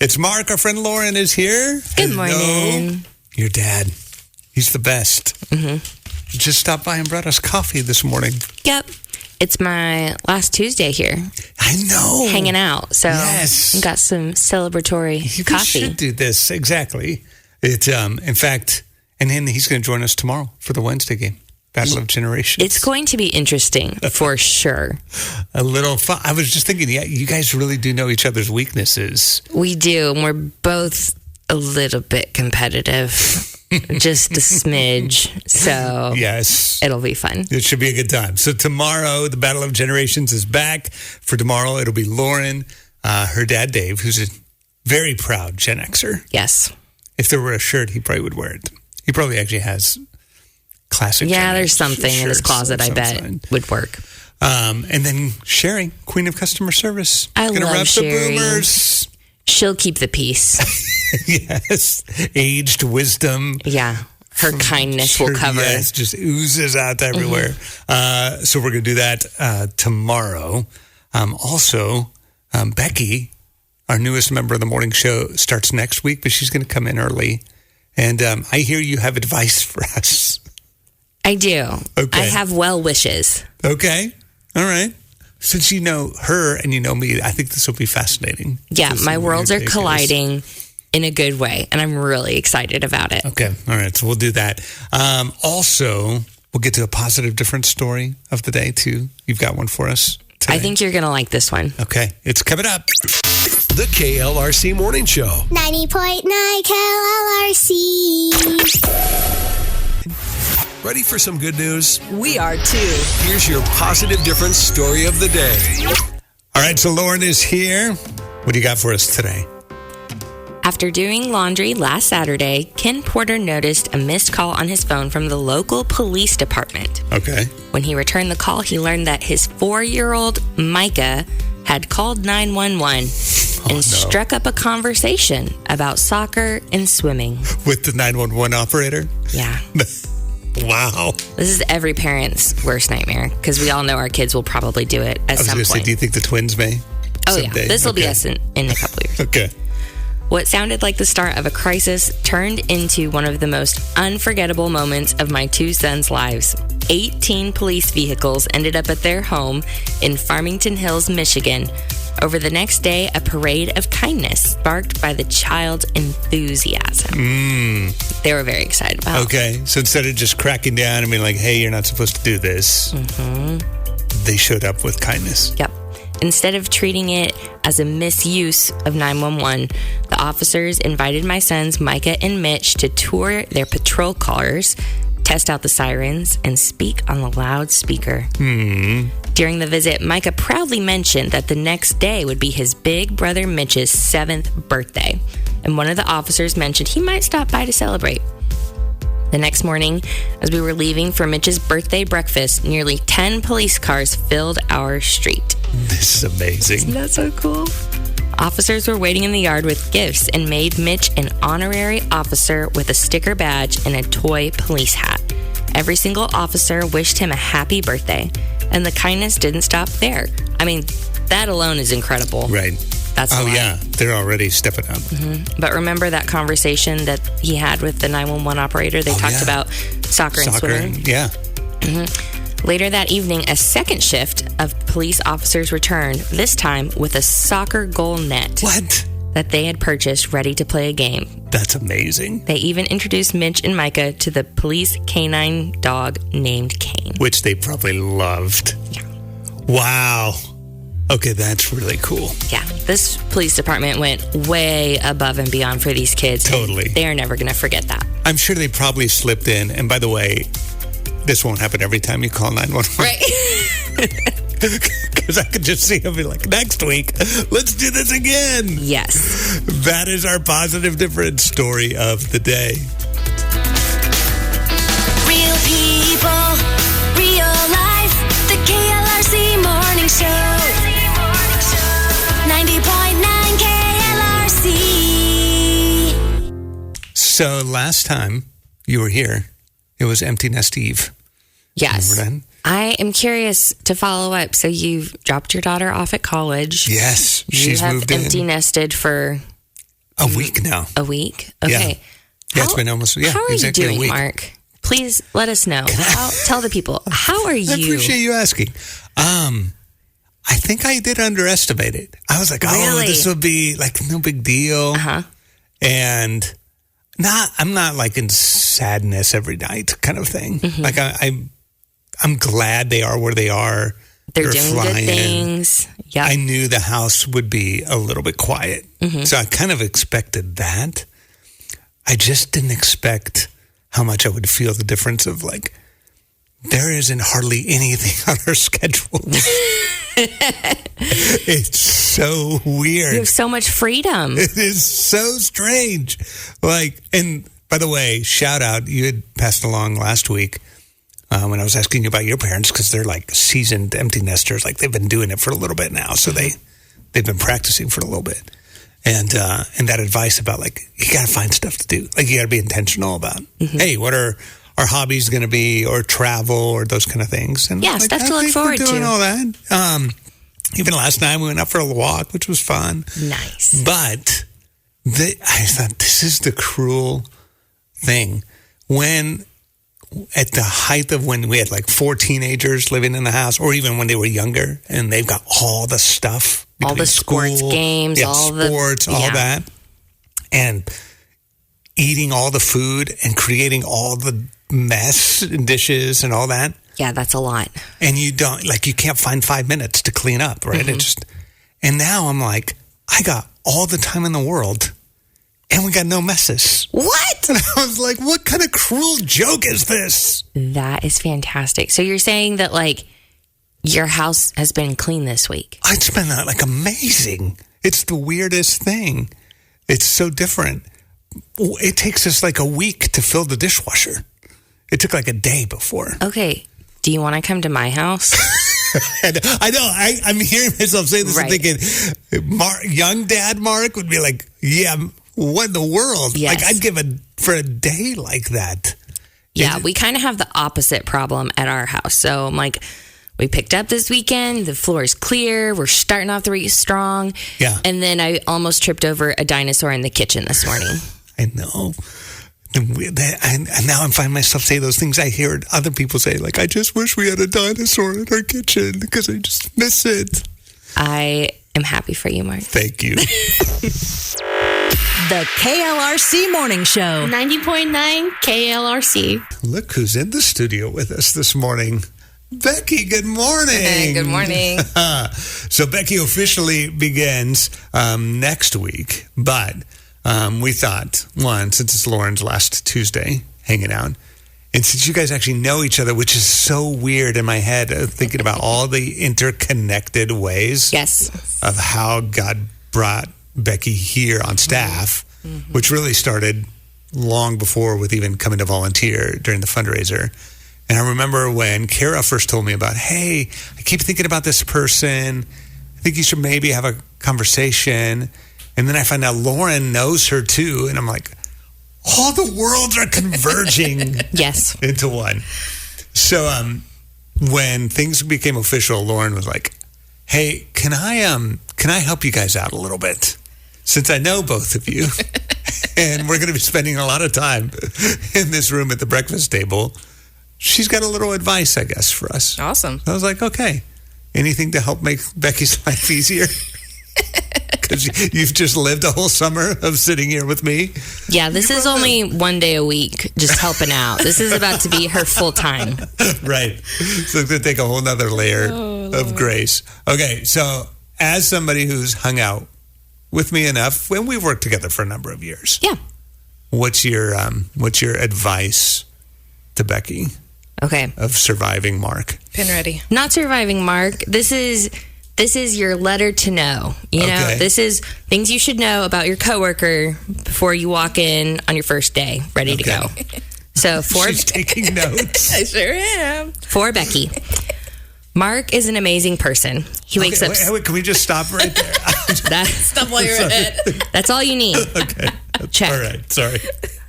It's Mark. Our friend Lauren is here. Good morning. Your dad. He's the best. Mm-hmm. Just stopped by and brought us coffee this morning. Yep. It's my last Tuesday here. I know. Hanging out. So yes. Got some celebratory coffee. You should do this. Exactly. It's in fact, and then he's going to join us tomorrow for the Wednesday game. Battle of Generations. It's going to be interesting for sure. A little fun. I was just thinking, yeah, you guys really do know each other's weaknesses. We do. And we're both a little bit competitive. Just a smidge. So yes, it'll be fun. It should be a good time. So tomorrow, the Battle of Generations is back. For tomorrow, it'll be Lauren, her dad, Dave, who's a very proud Gen Xer. Yes. If there were a shirt, he probably would wear it. He probably actually has classic. Yeah, there's something in his closet, I bet, would work. And then Sherry, Queen of Customer Service. I love wrap Sherry. The boomers. She'll keep the peace. Yes. Aged wisdom. Yeah. Her kindness will cover. Yes, just oozes out everywhere. Mm-hmm. So we're going to do that tomorrow. Also, Becky, our newest member of the morning show, starts next week, but she's going to come in early. And I hear you have advice for us. I do. Okay. I have well wishes. Okay. All right. Since you know her and you know me, I think this will be fascinating. Yeah, my worlds are colliding in a good way, and I'm really excited about it. Okay. All right. So we'll do that. Also, we'll get to a positive difference story of the day, too. You've got one for us today. I think you're going to like this one. Okay. It's coming up. The KLRC Morning Show. 90.9 KLRC. Ready for some good news? We are too. Here's your positive difference story of the day. All right, so Lauren is here. What do you got for us today? After doing laundry last Saturday, Ken Porter noticed a missed call on his phone from the local police department. Okay. When he returned the call, he learned that his 4-year-old Micah had called 911 and struck up a conversation about soccer and swimming. With the 911 operator? Yeah. Wow. This is every parent's worst nightmare because we all know our kids will probably do it at some point. Say, do you think the twins may? Oh, someday? Yeah. This will be us in a couple of years. Okay. What sounded like the start of a crisis turned into one of the most unforgettable moments of my two sons' lives. 18 police vehicles ended up at their home in Farmington Hills, Michigan. Over the next day, a parade of kindness sparked by the child's enthusiasm. They were very excited about it. Okay, so instead of just cracking down and being like, hey, you're not supposed to do this, they showed up with kindness. Yep. Instead of treating it as a misuse of 911, the officers invited my sons, Micah and Mitch, to tour their patrol cars, test out the sirens, and speak on the loudspeaker. During the visit, Micah proudly mentioned that the next day would be his big brother Mitch's 7th birthday, and one of the officers mentioned he might stop by to celebrate. The next morning, as we were leaving for Mitch's birthday breakfast, nearly 10 police cars filled our street. This is amazing. Isn't that so cool? Officers were waiting in the yard with gifts and made Mitch an honorary officer with a sticker badge and a toy police hat. Every single officer wished him a happy birthday, and the kindness didn't stop there. I mean, that alone is incredible. Right. That's a lot. Yeah. They're already stepping up. But remember that conversation that he had with the 911 operator? They talked about soccer and swimming. Yeah. Later that evening, a second shift of police officers returned, this time with a soccer goal net. What? That they had purchased ready to play a game. That's amazing. They even introduced Mitch and Micah to the police canine dog named Kane. Which they probably loved. Yeah. Wow. Okay, that's really cool. Yeah, this police department went way above and beyond for these kids. Totally. They are never going to forget that. I'm sure they probably slipped in. And by the way, this won't happen every time you call 911. Right. Because I could just see them be like, next week, let's do this again. Yes. That is our positive difference story of the day. Real people, real life. The KLRC Morning Show. 90.9 KLRC. So last time you were here, it was Empty Nest Eve. Yes. Remember that? I am curious to follow up. So you've dropped your daughter off at college. Yes, You she's have moved in. empty nested for A week now. A week? Okay. Yeah, it's been almost how are exactly you a doing, week. Mark? Please let us know. Tell the people. How are you? I appreciate you asking. I think I did underestimate it. I was like, Really? this will be like no big deal. Uh-huh. And I'm not like in sadness every night kind of thing. Mm-hmm. Like I'm glad they are where they are. They're doing good things. Yeah. I knew the house would be a little bit quiet. Mm-hmm. So I kind of expected that. I just didn't expect how much I would feel the difference of like, there isn't hardly anything on our schedule. It's so weird. You have so much freedom. It is so strange. Like, and by the way, shout out, you had passed along last week when I was asking you about your parents, because they're like seasoned empty nesters. Like they've been doing it for a little bit now. So they've been practicing for a little bit. And that advice about like, you got to find stuff to do. Like you got to be intentional about, hey, what are our hobbies going to be, or travel, or those kind of things. And yeah, stuff to look forward to. Doing all that. Even last night we went out for a walk, which was fun. Nice. But I thought this is the cruel thing. When at the height of when we had like 4 teenagers living in the house, or even when they were younger, and they've got all the stuff, all the sports games, all sports, all that, and eating all the food and creating all the mess and dishes and all that. Yeah, that's a lot. And you can't find 5 minutes to clean up, right? Mm-hmm. And now I'm like, I got all the time in the world and we got no messes. What? And I was like, what kind of cruel joke is this? That is fantastic. So you're saying that like your house has been clean this week? It's been like amazing. It's the weirdest thing. It's so different. It takes us like a week to fill the dishwasher. It took like a day before. Okay. Do you want to come to my house? I know. I'm hearing myself say this. Right. I'm thinking, young dad Mark would be like, yeah, what in the world? Yes. Like, I'd give it for a day like that. Yeah, we kind of have the opposite problem at our house. So I'm like, we picked up this weekend. The floor is clear. We're starting off the week strong. Yeah. And then I almost tripped over a dinosaur in the kitchen this morning. I know. And now I'm finding myself say those things I hear other people say, like, I just wish we had a dinosaur in our kitchen because I just miss it. I am happy for you, Mark. Thank you. The KLRC Morning Show. 90.9 KLRC. Look who's in the studio with us this morning. Becky, good morning. Hey, good morning. So Becky officially begins next week, but we thought, one, since it's Lauren's last Tuesday hanging out, and since you guys actually know each other, which is so weird in my head, thinking about all the interconnected ways of how God brought Becky here on staff, which really started long before with even coming to volunteer during the fundraiser. And I remember when Kara first told me about, hey, I keep thinking about this person. I think you should maybe have a conversation. And then I find out Lauren knows her too. And I'm like, all the worlds are converging into one. So when things became official, Lauren was like, hey, can I help you guys out a little bit? Since I know both of you, and we're going to be spending a lot of time in this room at the breakfast table, she's got a little advice, I guess, for us. Awesome. I was like, okay, anything to help make Becky's life easier? Because you've just lived a whole summer of sitting here with me. Yeah, this is only 1 day a week, just helping out. This is about to be her full time. Right. So it's going to take a whole nother layer of grace. Okay, so as somebody who's hung out with me enough, when we've worked together for a number of years. Yeah. What's your advice to Becky? Okay. Of surviving Mark. Pin ready. Not surviving Mark. This is your letter to know. You know, this is things you should know about your coworker before you walk in on your first day, ready to go. So she's taking notes. I sure am. For Becky. Mark is an amazing person. He wakes up. Wait, can we just stop right there? Stop while you're ahead. That's all you need. Okay. Check. All right. Sorry.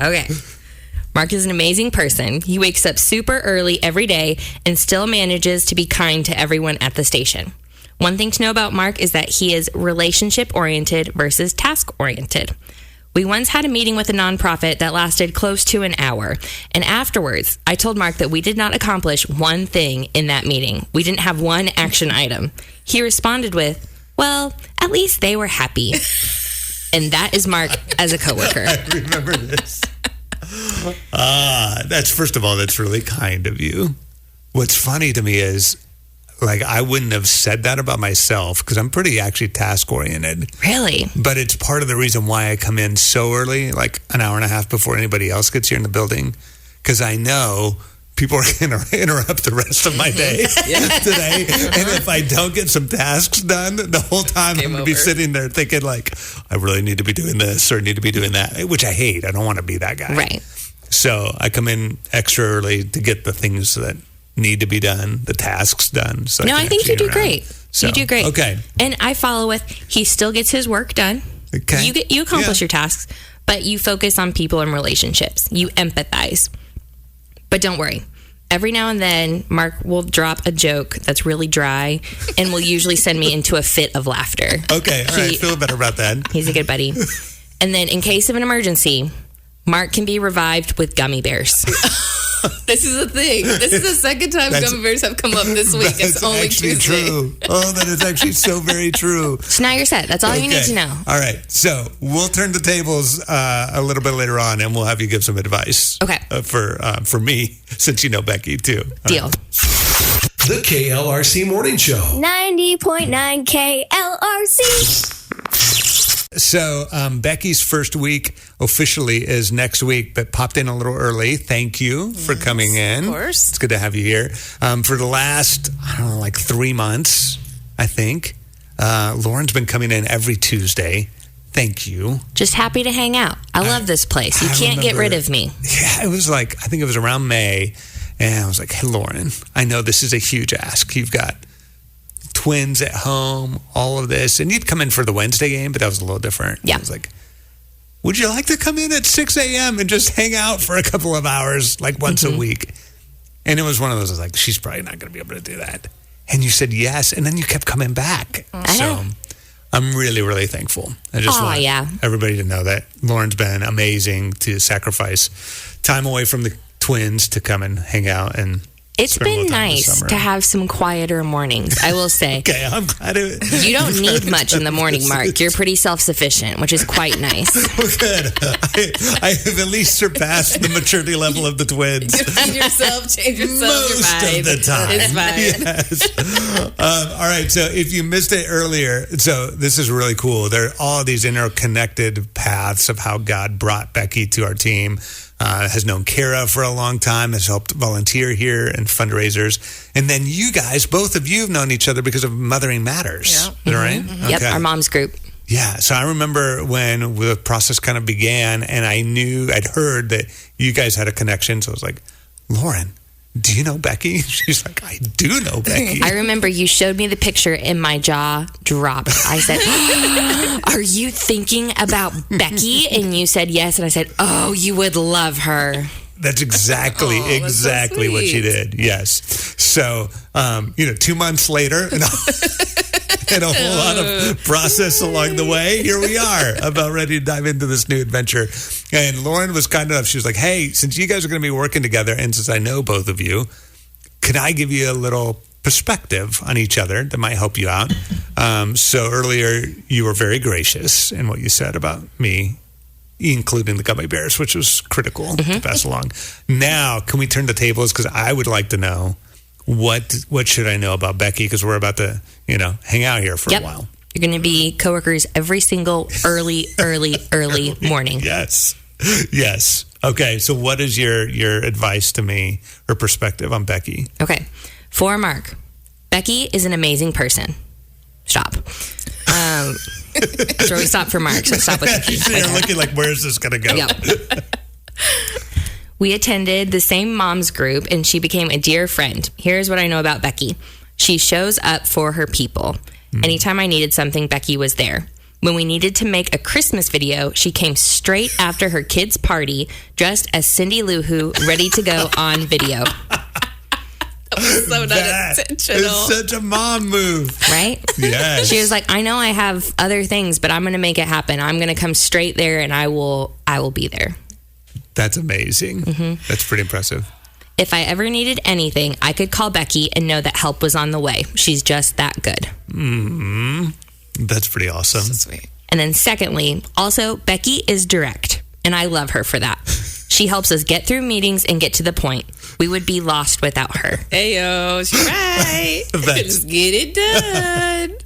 Okay. Mark is an amazing person. He wakes up super early every day and still manages to be kind to everyone at the station. One thing to know about Mark is that he is relationship-oriented versus task-oriented. We once had a meeting with a nonprofit that lasted close to an hour. And afterwards, I told Mark that we did not accomplish one thing in that meeting. We didn't have one action item. He responded with, well, at least they were happy. And that is Mark as a coworker. I remember this. First of all, that's really kind of you. What's funny to me is, like, I wouldn't have said that about myself because I'm pretty actually task-oriented. Really? But it's part of the reason why I come in so early, like an hour and a half before anybody else gets here in the building, because I know people are going to interrupt the rest of my day today. And if I don't get some tasks done, the whole time I'm going to be sitting there thinking, like, I really need to be doing this or need to be doing that, which I hate. I don't want to be that guy. Right. So I come in extra early to get the things that need to be done, the tasks done. So no, I think you do great. So, you do great. Okay. And I follow with, he still gets his work done. Okay. You accomplish your tasks, but you focus on people and relationships. You empathize. But don't worry. Every now and then, Mark will drop a joke that's really dry and will usually send me into a fit of laughter. Okay. All right. Feel better about that. He's a good buddy. And then in case of an emergency, Mark can be revived with gummy bears. This is a thing. This is the second time gummy bears have come up this week. It's only actually Tuesday. True. Oh, that is actually so very true. So now you're set. That's all you need to know. All right. So we'll turn the tables a little bit later on, and we'll have you give some advice. Okay. For me, since you know Becky too. Deal. The KLRC Morning Show. 90.9 KLRC. So Becky's first week officially is next week, but popped in a little early. Thank you for coming in. Of course. It's good to have you here. For the last, 3 months, I think, Lauren's been coming in every Tuesday. Thank you. Just happy to hang out. I love this place. You can't get rid of me. Yeah, it was I think it was around May, and I was like, hey, Lauren, I know this is a huge ask. You've got twins at home, all of this. And you'd come in for the Wednesday game, but that was a little different. Yeah. I was like, would you like to come in at 6 a.m. and just hang out for a couple of hours, like once a week? And it was one of those, I was like, she's probably not going to be able to do that. And you said yes, and then you kept coming back. So I'm really, really thankful. I just want everybody to know that Lauren's been amazing to sacrifice time away from the twins to come and hang out. And it's been nice to have some quieter mornings, I will say. Okay, I'm glad you don't need much in the morning, Mark. You're pretty self-sufficient, which is quite nice. Well, good. I have at least surpassed the maturity level of the twins. Change yourself, Most of the time. It's fine. Yes. All right, so if you missed it earlier, so this is really cool. There are all these interconnected paths of how God brought Becky to our team. Has known Kara for a long time, has helped volunteer here and fundraisers. And then you guys, both of you have known each other because of Mothering Matters. Yeah. Is that right? Mm-hmm. Yep, our mom's group. Yeah, so I remember when the process kind of began, and I'd heard that you guys had a connection, so I was like, Lauren, do you know Becky? She's like, I do know Becky. I remember you showed me the picture and my jaw dropped. I said, are you thinking about Becky? And you said yes. And I said, oh, you would love her. That's exactly what she did. Yes. So, 2 months later, and a whole lot of process along the way, here we are, about ready to dive into this new adventure. And Lauren was kind enough. She was like, hey, since you guys are going to be working together, and since I know both of you, could I give you a little perspective on each other that might help you out? So earlier, you were very gracious in what you said about me, including the gummy bears, which was critical to pass along. Now, can we turn the tables? Because I would like to know what should I know about Becky? Because we're about to, hang out here for a while. You're going to be coworkers every single early morning. Yes. Okay. So what is your advice to me or perspective on Becky? Okay. For Mark, Becky is an amazing person. Stop. That's where we stop for Mark. So stop with Becky. You're looking like, where's this going to go? Yep. We attended the same mom's group, and she became a dear friend. Here's what I know about Becky. She shows up for her people. Anytime I needed something, Becky was there. When we needed to make a Christmas video, she came straight after her kids' party, dressed as Cindy Lou Who, ready to go on video. So not intentional. It's such a mom move. Right? Yes. She was like, I know I have other things, but I'm going to make it happen. I'm going to come straight there and I will be there. That's amazing. That's pretty impressive. If I ever needed anything, I could call Becky and know that help was on the way. She's just that good. That's pretty awesome. So sweet. And then secondly, also, Becky is direct, and I love her for that. She helps us get through meetings and get to the point. We would be lost without her. Hey, yo, she's right. Let's get it done.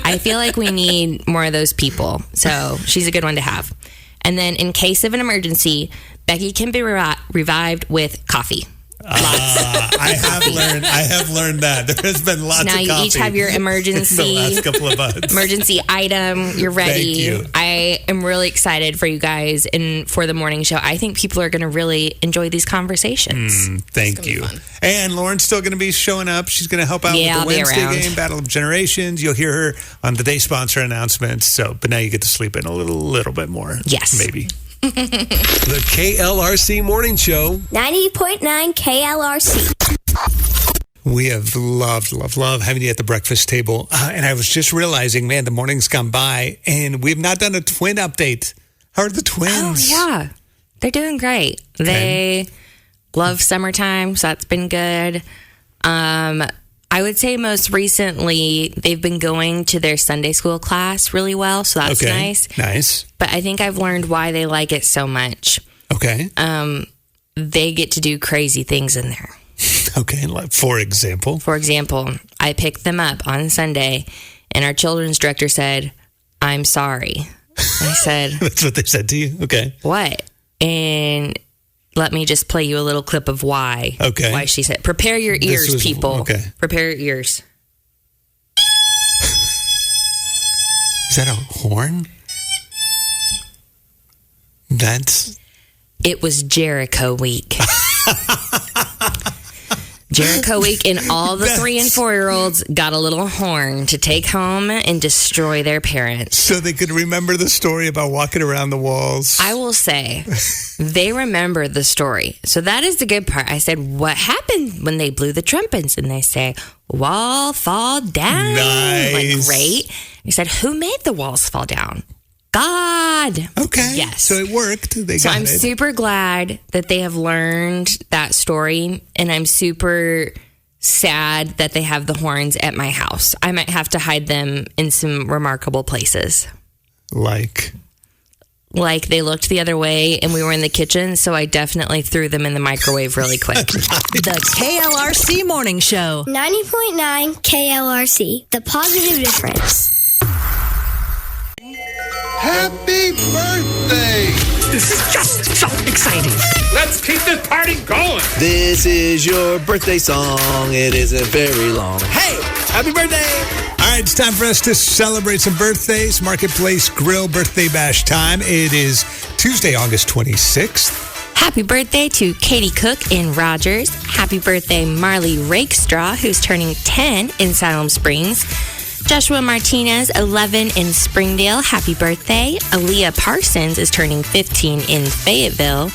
I feel like we need more of those people, so she's a good one to have. And then in case of an emergency, Becky can be revived with coffee. I have learned that. There has been lots now of you coffee. each have your emergency the last couple of months. emergency item. You're ready. Thank you. I am really excited for you guys and for the morning show. I think people are going to really enjoy these conversations. Thank you. And Lauren's still going to be showing up. She's going to help out with the I'll be Wednesday around. game, Battle of Generations. You'll hear her on the day sponsor announcements. But now you get to sleep in a little bit more. Yes. Maybe. The KLRC Morning Show. 90.9 KLRC. We have loved having you at the breakfast table. And I was just realizing, man, the morning's gone by and we've not done a twin update. How are the twins? Oh, yeah. They're doing great. They love summertime, so that's been good. I would say most recently, they've been going to their Sunday school class really well, so that's nice. Nice. But I think I've learned why they like it so much. Okay. They get to do crazy things in there. Okay. Like, for example? For example, I picked them up on Sunday, and our children's director said, "I'm sorry." I said, That's what they said to you? Okay. "What?" And let me just play you a little clip of why. Okay. Why she said, prepare your ears, people. Okay. Prepare your ears. Is that a horn? It was Jericho week. Jericho week, and all the 3 and 4-year-olds got a little horn to take home and destroy their parents. So they could remember the story about walking around the walls. I will say, they remember the story. So that is the good part. I said, what happened when they blew the trumpets? And they say, wall fall down. Nice. Like, great. I said, who made the walls fall down? God. Okay. Yes. So it worked. So I'm super glad that they have learned that story, and I'm super sad that they have the horns at my house. I might have to hide them in some remarkable places. Like they looked the other way and we were in the kitchen, so I definitely threw them in the microwave really quick. The KLRC Morning Show. 90.9 KLRC. The positive difference. Happy birthday! This is just so exciting. Let's keep this party going. This is your birthday song. It isn't very long. Hey, happy birthday! All right, it's time for us to celebrate some birthdays. Marketplace Grill Birthday Bash time. It is Tuesday, August 26th. Happy birthday to Katie Cook in Rogers. Happy birthday, Marley Rakestraw, who's turning 10 in Salem Springs. Joshua Martinez, 11 in Springdale. Happy birthday. Aaliyah Parsons is turning 15 in Fayetteville.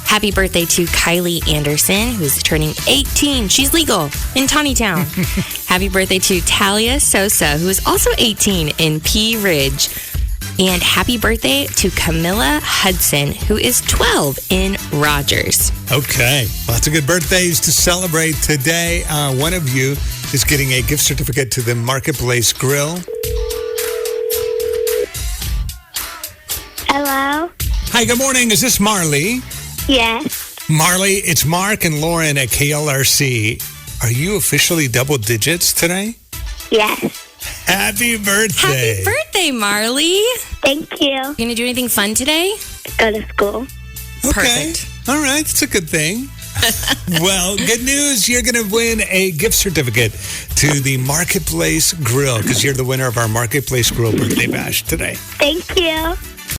Happy birthday to Kylie Anderson, who's turning 18. She's legal in Tawnytown. Happy birthday to Talia Sosa, who is also 18 in Pea Ridge. And happy birthday to Camilla Hudson, who is 12 in Rogers. Okay, lots of good birthdays to celebrate today. One of you is getting a gift certificate to the Marketplace Grill. Hello? Hi, good morning. Is this Marley? Yes. Marley, it's Mark and Lauren at KLRC. Are you officially double digits today? Yes. Happy birthday. Happy birthday, Marley. Thank you. You gonna do anything fun today? Go to school. Okay. Perfect. All right, that's a good thing. Well, good news. You're going to win a gift certificate to the Marketplace Grill because you're the winner of our Marketplace Grill Birthday Bash today. Thank you.